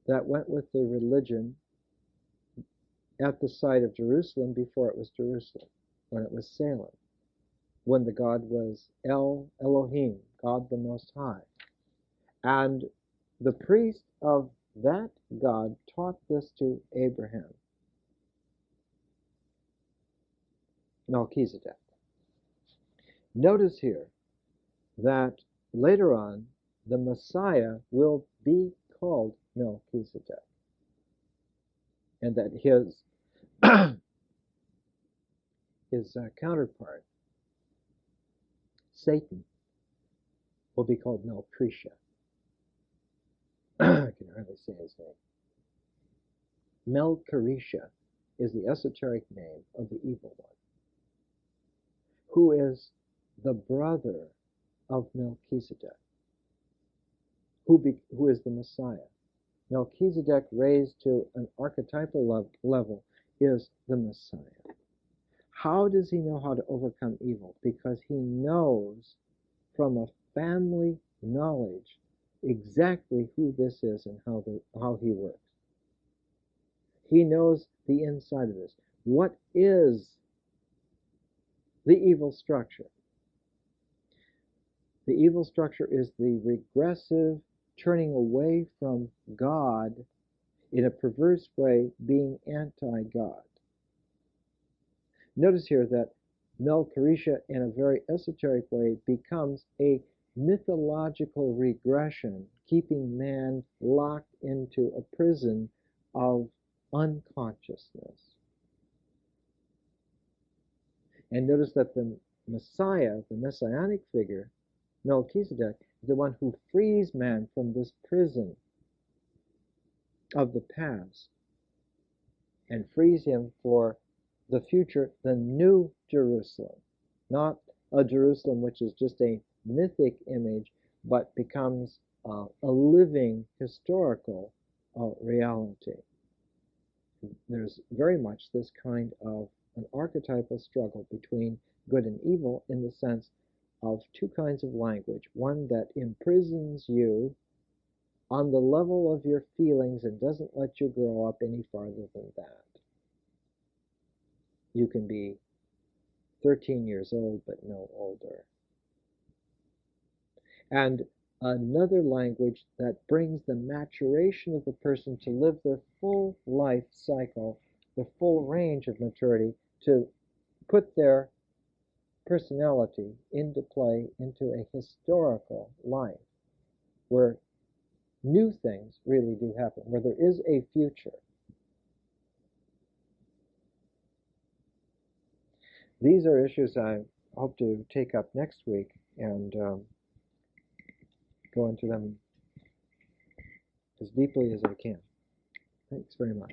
that went with the religion at the site of Jerusalem before it was Jerusalem, when it was Salem, when the god was Elohim, God the Most High. And the priest of that god taught this to Abraham, Melchizedek. Notice here that later on the Messiah will be called Melchizedek, and that his counterpart, Satan, will be called Melchizedek. I can hardly say his name. Melchizedek is the esoteric name of the evil one, who is the brother of Melchizedek, who is the Messiah. Melchizedek, raised to an archetypal level, is the Messiah. How does he know how to overcome evil? Because he knows from a family knowledge exactly who this is and how he works. He knows the inside of this. What is the evil structure? The evil structure is the regressive turning away from God in a perverse way, being anti-God. Notice here that Melchiresha, in a very esoteric way, becomes a mythological regression, keeping man locked into a prison of unconsciousness. And notice that the Messiah, the messianic figure, Melchizedek, is the one who frees man from this prison of the past and frees him for the future, the new Jerusalem. Not a Jerusalem which is just a mythic image, but becomes a living historical reality. There's very much this kind of an archetypal struggle between good and evil in the sense of two kinds of language. One that imprisons you on the level of your feelings and doesn't let you grow up any farther than that. You can be 13 years old, but no older. And another language that brings the maturation of the person to live their full life cycle, the full range of maturity, to put their personality into play, into a historical life, where new things really do happen, where there is a future. These are issues I hope to take up next week and go into them as deeply as I can. Thanks very much.